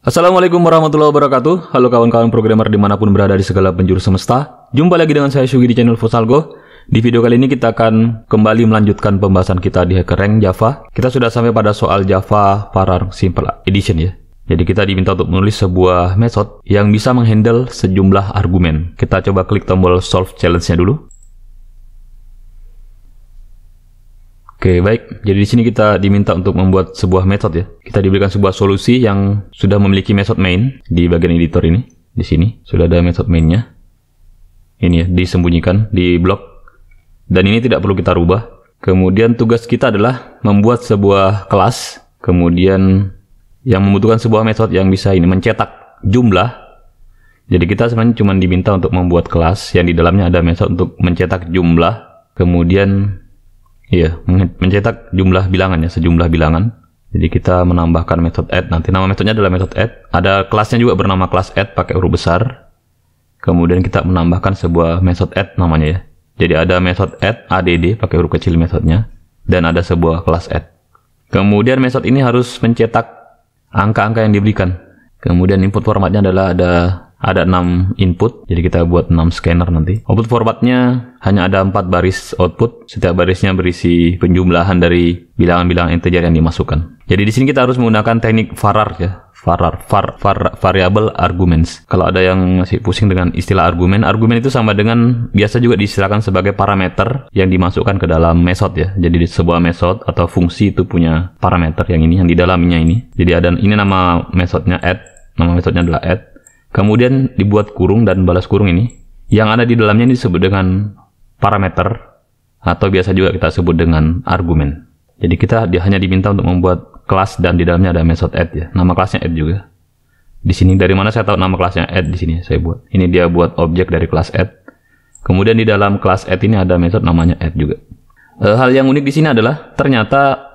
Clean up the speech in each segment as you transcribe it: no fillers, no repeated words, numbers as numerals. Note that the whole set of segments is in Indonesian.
Assalamualaikum warahmatullahi wabarakatuh. Halo kawan-kawan programmer dimanapun berada di segala penjuru semesta. Jumpa lagi dengan saya Syugi di channel Fosalgo. Di video kali ini kita akan kembali melanjutkan pembahasan kita di HackerRank Java. Kita sudah sampai pada soal Java Varar Simple Edition ya. Jadi kita diminta untuk menulis sebuah method yang bisa menghandle sejumlah argumen. Kita coba klik tombol solve challenge-nya dulu. Oke, baik. Jadi di sini kita diminta untuk membuat sebuah method ya. Kita diberikan sebuah solusi yang sudah memiliki method main di bagian editor ini. Di sini sudah ada method mainnya. Ini ya, disembunyikan di blok. Dan ini tidak perlu kita rubah. Kemudian tugas kita adalah membuat sebuah kelas. Kemudian yang membutuhkan sebuah method yang bisa ini mencetak jumlah. Jadi kita sebenarnya cuma diminta untuk membuat kelas yang di dalamnya ada method untuk mencetak jumlah. Kemudian iya, mencetak jumlah bilangan ya, sejumlah bilangan. Jadi kita menambahkan method add. Nanti nama metodenya adalah method add. Ada kelasnya juga bernama kelas add pakai huruf besar. Kemudian kita menambahkan sebuah method add namanya ya. Jadi ada method add add pakai huruf kecil metodenya. Dan ada sebuah kelas add. Kemudian method ini harus mencetak angka-angka yang diberikan. Kemudian input formatnya adalah ada 6 input, jadi kita buat 6 scanner nanti. Output formatnya hanya ada 4 baris output, setiap barisnya berisi penjumlahan dari bilangan-bilangan integer yang dimasukkan. Jadi di sini kita harus menggunakan teknik Varar ya, variable arguments. Kalau ada yang masih pusing dengan istilah argumen, argumen itu sama dengan biasa juga diistilahkan sebagai parameter yang dimasukkan ke dalam method ya. Jadi di sebuah method atau fungsi itu punya parameter yang ini, yang di dalamnya ini. Jadi ada ini nama metodenya add, nama metodenya adalah add. Kemudian dibuat kurung dan balas kurung ini. Yang ada di dalamnya ini disebut dengan parameter. Atau biasa juga kita sebut dengan argumen. Jadi kita hanya diminta untuk membuat kelas dan di dalamnya ada method add ya. Nama kelasnya add juga. Di sini dari mana saya tahu nama kelasnya add di sini saya buat. Ini dia buat objek dari kelas add. Kemudian di dalam kelas add ini ada method namanya add juga. Hal yang unik di sini adalah ternyata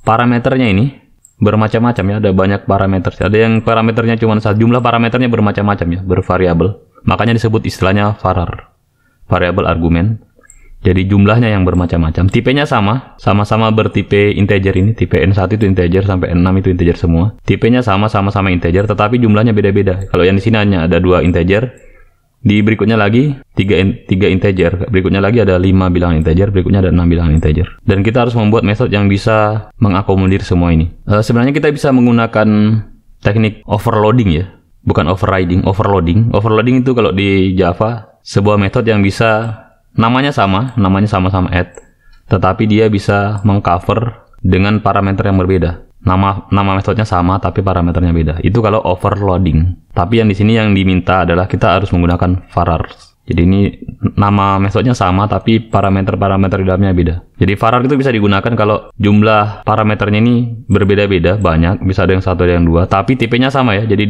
parameternya ini bermacam-macam ya, ada banyak parameter. Ada yang parameternya cuma satu, jumlah parameternya bermacam-macam ya, bervariabel. Makanya disebut istilahnya Varar, variable argumen. Jadi jumlahnya yang bermacam-macam. Tipenya sama-sama bertipe integer ini. Tipe N1 itu integer sampai N6 itu integer semua. Tipenya sama-sama integer, tetapi jumlahnya beda-beda. Kalau yang di sini hanya ada 2 integer. Di berikutnya lagi 3 integer, berikutnya lagi ada 5 bilangan integer, berikutnya ada 6 bilangan integer. Dan kita harus membuat method yang bisa mengakomodir semua ini. Sebenarnya kita bisa menggunakan teknik overloading ya, bukan overriding, overloading. Overloading itu kalau di Java sebuah method yang bisa namanya sama-sama add, tetapi dia bisa mengcover dengan parameter yang berbeda. Nama metodenya sama tapi parameternya beda. Itu kalau overloading. Tapi yang di sini yang diminta adalah kita harus menggunakan Varar. Jadi ini nama metodenya sama tapi parameter di dalamnya beda. Jadi Varar itu bisa digunakan kalau jumlah parameternya ini berbeda-beda, banyak, bisa ada yang 1 ada yang 2, tapi tipenya sama ya. Jadi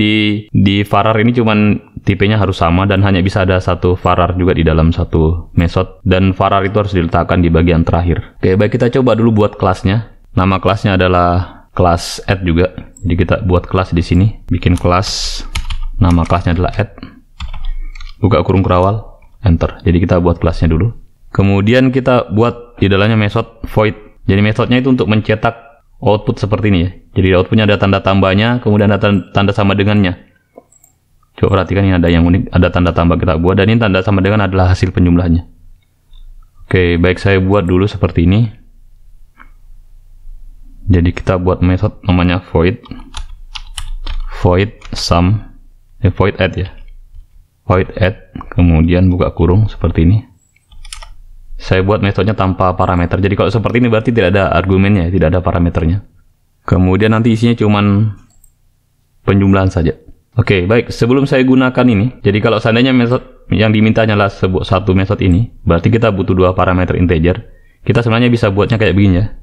di Varar ini cuman tipenya harus sama dan hanya bisa ada 1 Varar juga di dalam satu method, dan Varar itu harus diletakkan di bagian terakhir. Oke, baik, kita coba dulu buat kelasnya. Nama kelasnya adalah kelas add juga. Jadi kita buat kelas di sini, bikin kelas, nama kelasnya adalah add. Buka kurung kerawal, enter. Jadi kita buat kelasnya dulu. Kemudian kita buat di dalamnya method void. Jadi metodenya itu untuk mencetak output seperti ini ya. Jadi outputnya ada tanda tambahnya, kemudian ada tanda sama dengannya. Coba perhatikan, ini ada yang unik, ada tanda tambah kita buat, dan ini tanda sama dengan adalah hasil penjumlahnya. Oke, baik, saya buat dulu seperti ini. Jadi kita buat method namanya void sum, void add ya, void add, kemudian buka kurung seperti ini. Saya buat metodenya tanpa parameter. Jadi kalau seperti ini berarti tidak ada argumennya, tidak ada parameternya. Kemudian nanti isinya cuman penjumlahan saja. Oke, baik. Sebelum saya gunakan ini, jadi kalau seandainya metode yang dimintanya adalah satu method ini, berarti kita butuh 2 parameter integer. Kita sebenarnya bisa buatnya kayak begini ya.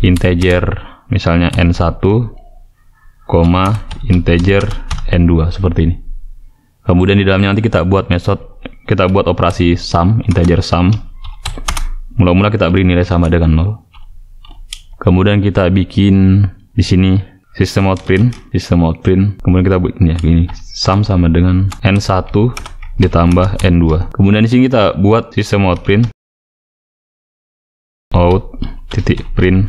Integer misalnya N1, integer N2 seperti ini. Kemudian di dalamnya nanti kita buat operasi sum, integer sum. Mula-mula kita beri nilai sama dengan 0. Kemudian kita bikin di sini system out print. Kemudian kita buat ini ya, begini. Sum sama dengan N1 ditambah N2. Kemudian di sini kita buat system out print out titik print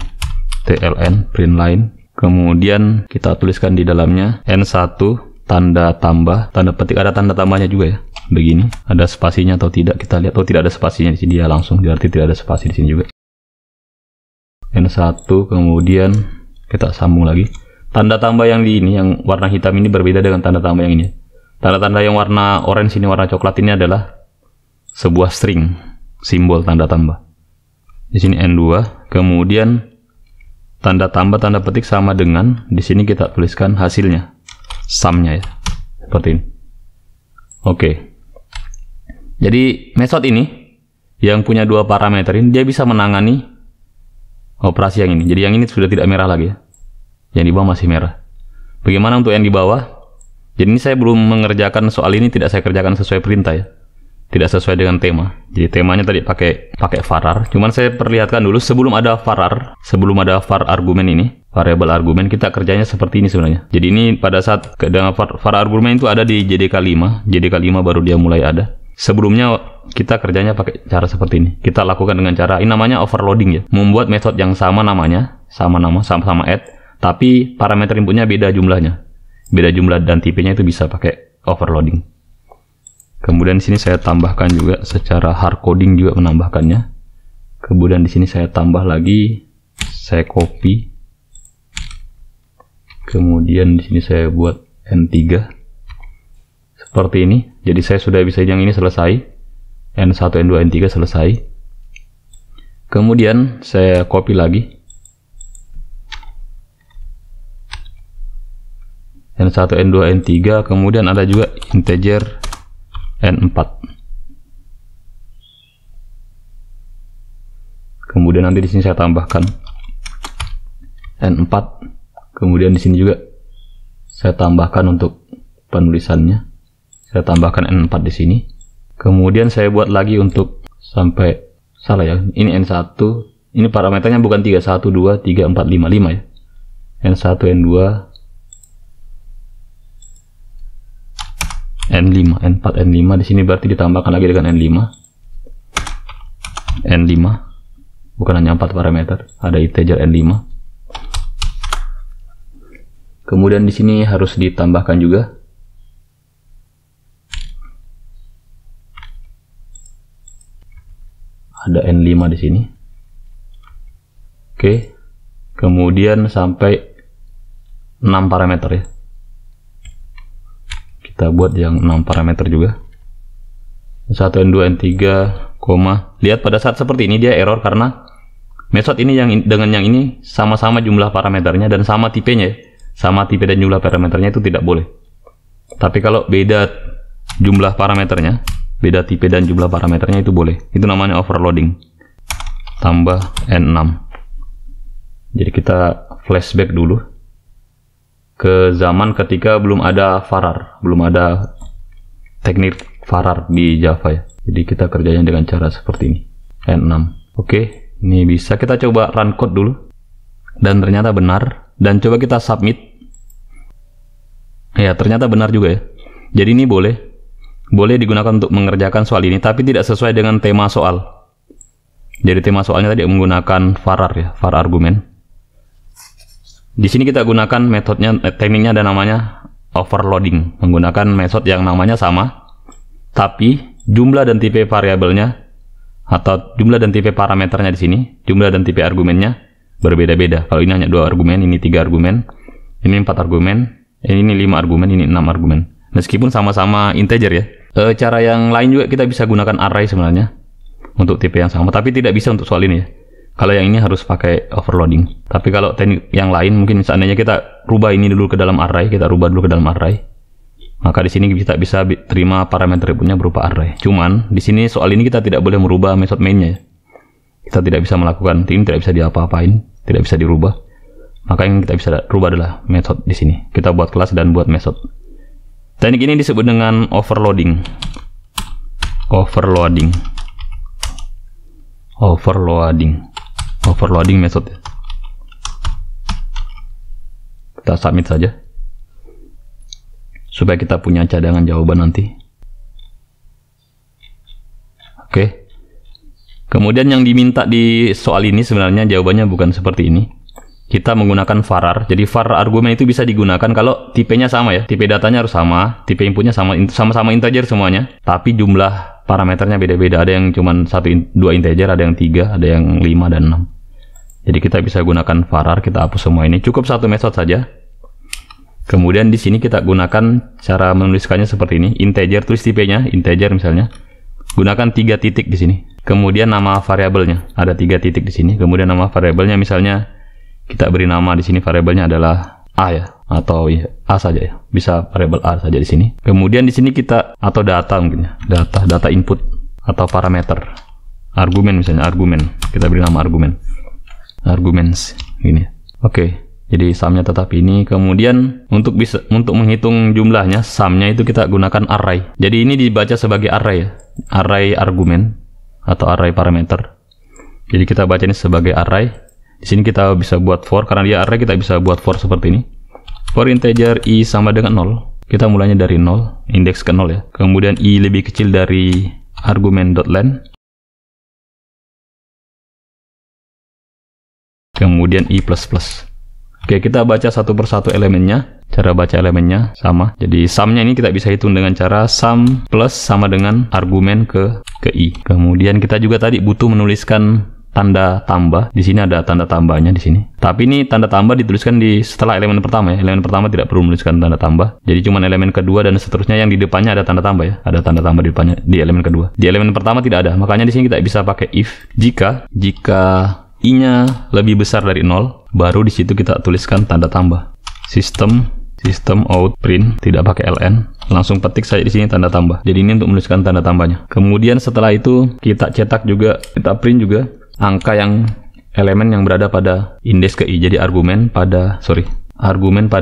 TLN, print line, Kemudian kita tuliskan di dalamnya N1 tanda tambah, tanda petik, ada tanda tambahnya juga ya. Begini, ada spasinya atau tidak, kita lihat. Oh, tidak ada spasinya di sini, dia langsung, berarti tidak ada spasi di sini juga. N1, kemudian kita sambung lagi. Tanda tambah yang di ini, yang warna hitam ini berbeda dengan tanda tambah yang ini. Tanda-tanda yang warna orange ini, warna coklat ini adalah sebuah string, simbol tanda tambah. Di sini N2, kemudian tanda tambah tanda petik sama dengan, di sini kita tuliskan hasilnya, sum-nya ya, seperti ini. Oke. Jadi metode ini yang punya dua parameter ini, dia bisa menangani operasi yang ini. Jadi yang ini sudah tidak merah lagi ya. Yang di bawah masih merah. Bagaimana untuk yang di bawah? Jadi ini saya belum mengerjakan soal ini, tidak saya kerjakan sesuai perintah ya. Tidak sesuai dengan tema. Jadi temanya tadi pakai var. Cuman saya perlihatkan dulu sebelum ada var, argumen ini, variabel argumen, kita kerjanya seperti ini sebenarnya. Jadi ini pada saat dengan var argumen itu ada di JDK 5. JDK 5 baru dia mulai ada. Sebelumnya kita kerjanya pakai cara seperti ini. Kita lakukan dengan cara ini namanya overloading ya. Membuat metode yang sama namanya, sama-sama add, tapi parameter inputnya beda jumlahnya. Beda jumlah dan tipenya itu bisa pakai overloading. Kemudian di sini saya tambahkan juga secara hardcoding juga menambahkannya. Kemudian di sini saya tambah lagi, saya copy. Kemudian di sini saya buat N3 seperti ini. Jadi saya sudah bisa yang ini selesai. N1, N2, N3 selesai. Kemudian saya copy lagi. N1, N2, N3, kemudian ada juga integer N4. Kemudian nanti di sini saya tambahkan N4. Kemudian di sini juga saya tambahkan untuk penulisannya. Saya tambahkan N4 di sini. Kemudian saya buat lagi untuk sampai salah ya. Ini N1. Ini parameternya bukan 3, 1, 2, 3, 4, 5, 5 ya. N1, N2, N5, N4, N5 di sini berarti ditambahkan lagi dengan N5. N5 bukan hanya 4 parameter, ada integer N5. Kemudian di sini harus ditambahkan juga ada N5 di sini. Oke. Kemudian sampai 6 parameter ya. Kita buat yang 6 parameter juga. 1, N2, N3, lihat pada saat seperti ini dia error karena metode ini yang dengan yang ini sama-sama jumlah parameternya dan sama tipenya. Sama tipe dan jumlah parameternya itu tidak boleh. Tapi kalau beda jumlah parameternya, beda tipe dan jumlah parameternya itu boleh. Itu namanya overloading. Tambah N6. Jadi kita flashback dulu ke zaman ketika belum ada var, belum ada teknik var di Java ya. Jadi kita kerjanya dengan cara seperti ini. N6. Oke, ini bisa kita coba run code dulu. Dan ternyata benar. Dan coba kita submit. Ya, ternyata benar juga ya. Jadi ini boleh digunakan untuk mengerjakan soal ini, tapi tidak sesuai dengan tema soal. Jadi tema soalnya tadi menggunakan var ya, var argumen. Di sini kita gunakan metodenya, tekniknya ada namanya overloading, menggunakan metode yang namanya sama, tapi jumlah dan tipe variabelnya atau jumlah dan tipe parameternya di sini, jumlah dan tipe argumennya berbeda-beda. Kalau ini hanya 2 argumen, ini 3 argumen, ini 4 argumen, ini 5 argumen, ini 6 argumen. Meskipun sama-sama integer ya. Cara yang lain juga kita bisa gunakan array sebenarnya untuk tipe yang sama, tapi tidak bisa untuk soal ini ya. Kalau yang ini harus pakai overloading. Tapi kalau teknik yang lain mungkin seandainya kita rubah ini dulu ke dalam array, maka di sini kita bisa terima parameter inputnya berupa array. Cuman di sini soal ini kita tidak boleh merubah method mainnya ya. Kita tidak bisa melakukan ini, tidak bisa diapa-apain, tidak bisa dirubah. Maka yang kita bisa rubah adalah method di sini. Kita buat kelas dan buat method. Teknik ini disebut dengan overloading. Overloading method. Kita submit saja supaya kita punya cadangan jawaban nanti. Oke. Kemudian yang diminta di soal ini sebenarnya jawabannya bukan seperti ini. kita menggunakan var. Jadi var argumen itu bisa digunakan kalau tipenya sama ya. Tipe datanya harus sama, tipe inputnya sama-sama integer semuanya, tapi jumlah parameternya beda-beda. Ada yang cuma 1, 2 integer, ada yang 3, ada yang 5 dan 6. Jadi kita bisa gunakan var, kita hapus semua ini. Cukup satu method saja. Kemudian di sini kita gunakan cara menuliskannya seperti ini. Integer, tulis tipenya integer misalnya. Gunakan 3 titik di sini. Kemudian nama variabelnya ada 3 titik di sini. Kemudian nama variabelnya misalnya kita beri nama di sini, variabelnya adalah A ya, atau ya, A saja ya. Bisa variabel A saja di sini. Kemudian di sini kita, atau data mungkin ya, data input atau parameter. Argumen misalnya, argumen. Kita beri nama argumen. Arguments gini. Oke. Jadi sumnya tetap ini. Kemudian untuk menghitung jumlahnya, sumnya itu kita gunakan array. Jadi ini dibaca sebagai array ya. Array argumen atau array parameter. Jadi kita baca ini sebagai array. Di sini kita bisa buat for, karena dia array kita bisa buat for seperti ini. For integer i sama dengan 0. Kita mulainya dari 0, indeks ke 0 ya. Kemudian i lebih kecil dari argumen.len. Kemudian i++. Oke, kita baca satu persatu elemennya. Cara baca elemennya sama. Jadi sumnya ini kita bisa hitung dengan cara sum plus sama dengan argumen ke i. Kemudian kita juga tadi butuh menuliskan tanda tambah. Di sini ada tanda tambahnya di sini. Tapi ini tanda tambah dituliskan setelah elemen pertama ya. Elemen pertama tidak perlu menuliskan tanda tambah. Jadi cuma elemen kedua dan seterusnya yang di depannya ada tanda tambah ya. Ada tanda tambah di depannya di elemen kedua. Di elemen pertama tidak ada. Makanya di sini kita bisa pakai if jika i-nya lebih besar dari 0, baru di situ kita tuliskan tanda tambah. System out print, tidak pakai ln, langsung petik saja di sini tanda tambah. Jadi ini untuk menuliskan tanda tambahnya. Kemudian setelah itu kita cetak juga, kita print juga angka elemen yang berada pada indeks ke i. Jadi argumen pada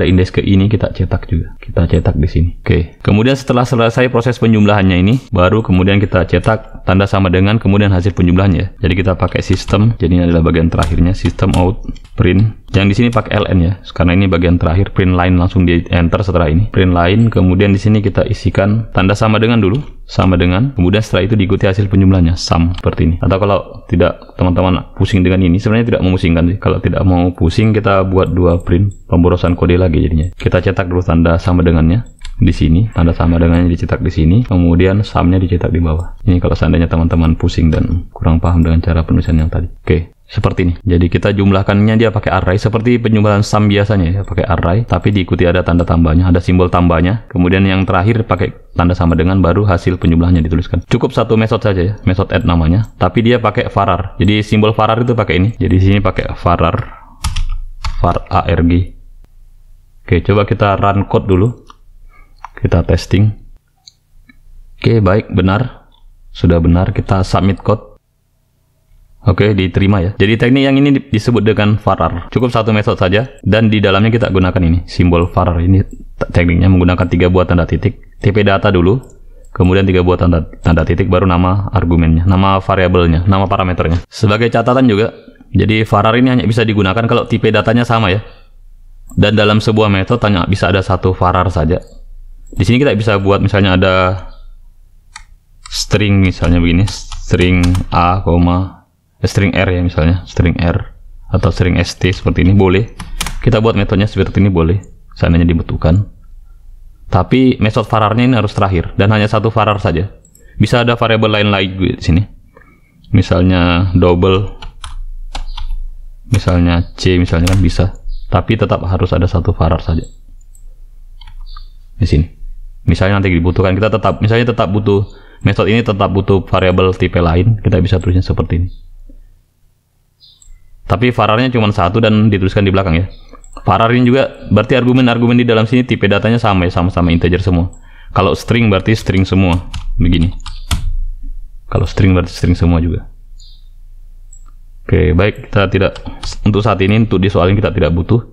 indeks ke i ini kita cetak juga. Kita cetak di sini. Oke. Kemudian setelah selesai proses penjumlahannya ini, baru kemudian kita cetak tanda sama dengan kemudian hasil penjumlahannya. Jadi kita pakai sistem. Jadi ini adalah bagian terakhirnya, system out print. Yang di sini pakai ln ya, karena ini bagian terakhir. Print line langsung di enter setelah ini. Print line. Kemudian di sini kita isikan tanda sama dengan dulu, sama dengan. Kemudian setelah itu diikuti hasil penjumlahannya, sum seperti ini. Atau kalau tidak teman-teman pusing dengan ini, sebenarnya tidak memusingkan sih. Kalau tidak mau pusing, kita buat 2 print pemborosan kode lagi jadinya. Kita cetak dulu tanda sama dengannya di sini, tanda sama dengannya dicetak di sini, kemudian sumnya dicetak di bawah. Ini kalau seandainya teman-teman pusing dan kurang paham dengan cara penulisan yang tadi. Oke, seperti ini. Jadi kita jumlahkannya dia pakai array seperti penjumlahan sum biasanya ya, pakai array, tapi diikuti ada tanda tambahnya, ada simbol tambahnya. Kemudian yang terakhir pakai tanda sama dengan, baru hasil penjumlahannya dituliskan. Cukup satu method saja ya, method add namanya, tapi dia pakai var. Jadi simbol var itu pakai ini. Jadi di sini pakai var arg. Oke, coba kita run code dulu. Kita testing. Oke, baik, benar. Sudah benar, kita submit code. Oke, diterima ya. Jadi teknik yang ini disebut dengan var. Cukup satu method saja, dan di dalamnya kita gunakan ini, simbol var. Ini tekniknya menggunakan 3 buah tanda titik. TP data dulu, kemudian 3 buah tanda titik, baru nama argumennya, nama variabelnya, nama parameternya. Sebagai catatan juga, jadi var ini hanya bisa digunakan kalau tipe datanya sama ya. Dan dalam sebuah metode hanya bisa ada satu var saja. Di sini kita bisa buat misalnya ada string misalnya begini, string a, string r ya misalnya, string r atau string st seperti ini boleh. Kita buat metodenya seperti ini boleh, seandainya dibutuhkan. Tapi metode var-nya ini harus terakhir dan hanya satu var saja. Bisa ada variabel lain di sini. Misalnya double, misalnya c misalnya kan bisa. Tapi tetap harus ada satu var saja. Di sini. Misalnya nanti dibutuhkan, kita tetap butuh metode ini, tetap butuh variabel tipe lain, kita bisa tulisnya seperti ini. Tapi var-nya cuma satu dan dituliskan di belakang ya. Var ini juga berarti argumen-argumen di dalam sini tipe datanya sama ya, sama-sama integer semua. Kalau string berarti string semua, begini. Kalau string berarti string semua juga. Oke, baik, kita tidak untuk saat ini, untuk di soal ini kita tidak butuh,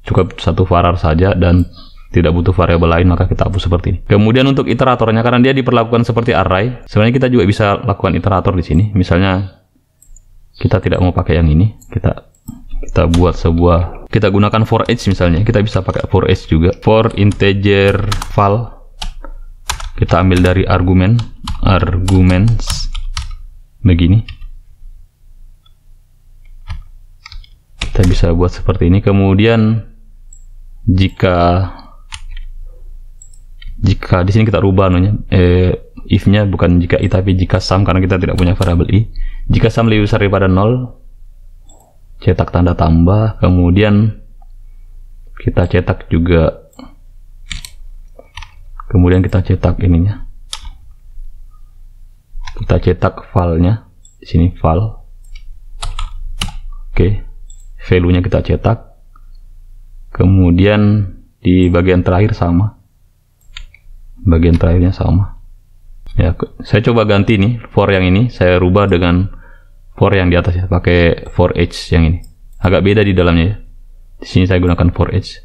cukup satu var saja dan tidak butuh variabel lain, maka kita hapus seperti ini. Kemudian untuk iteratornya, karena dia diperlakukan seperti array, sebenarnya kita juga bisa lakukan iterator di sini. Misalnya kita tidak mau pakai yang ini, kita buat kita gunakan for each misalnya, kita bisa pakai for each juga. For integer val, kita ambil dari arguments begini. Kita Kita bisa buat seperti ini. Kemudian jika di sini kita rubah if-nya bukan jika i tapi jika sum, karena kita tidak punya variabel i. Jika sum lebih besar daripada 0, cetak tanda tambah. Kemudian kita cetak juga, kemudian kita cetak ininya, kita cetak filenya di sini, file. Oke, value-nya kita cetak. Kemudian di bagian terakhir sama, bagian terakhirnya sama ya. Saya coba ganti nih for yang ini, saya rubah dengan for yang di atas ya, pakai for each yang ini. Agak beda di dalamnya ya. Di sini saya gunakan for each.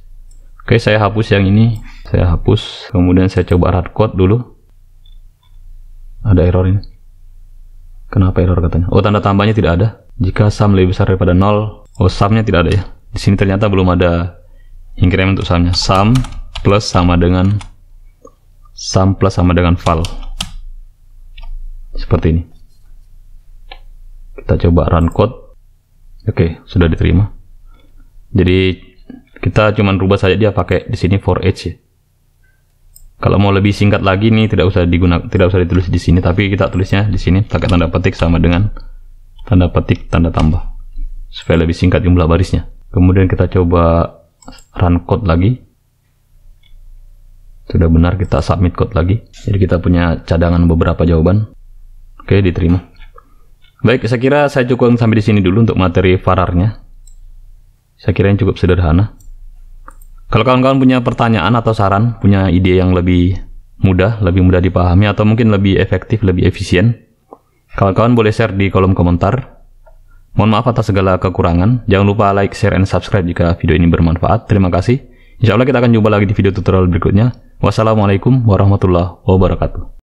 Oke, saya hapus yang ini, saya hapus. Kemudian saya coba run code dulu. Ada error ini. Kenapa error katanya? Oh, tanda tambahnya tidak ada. Jika sum lebih besar daripada 0, oh sumnya tidak ada ya. Di sini ternyata belum ada increment untuk sumnya. Sum plus sama dengan file. Seperti ini. Kita coba run code. Oke, sudah diterima. Jadi kita cuma rubah saja dia pakai di sini for each ya. Kalau mau lebih singkat lagi nih tidak usah ditulis di sini, tapi kita tulisnya di sini pakai tanda petik sama dengan tanda petik tanda tambah supaya lebih singkat jumlah barisnya. Kemudian kita coba run code lagi. Sudah benar, kita submit code lagi. Jadi kita punya cadangan beberapa jawaban. Oke, diterima. Baik, saya kira saya cukup sampai di sini dulu untuk materi vararnya. Saya kira ini cukup sederhana. Kalau kawan-kawan punya pertanyaan atau saran, punya ide yang lebih mudah dipahami, atau mungkin lebih efektif, lebih efisien, kawan-kawan boleh share di kolom komentar. Mohon maaf atas segala kekurangan. Jangan lupa like, share, and subscribe jika video ini bermanfaat. Terima kasih. Insya Allah kita akan jumpa lagi di video tutorial berikutnya. Wassalamualaikum warahmatullahi wabarakatuh.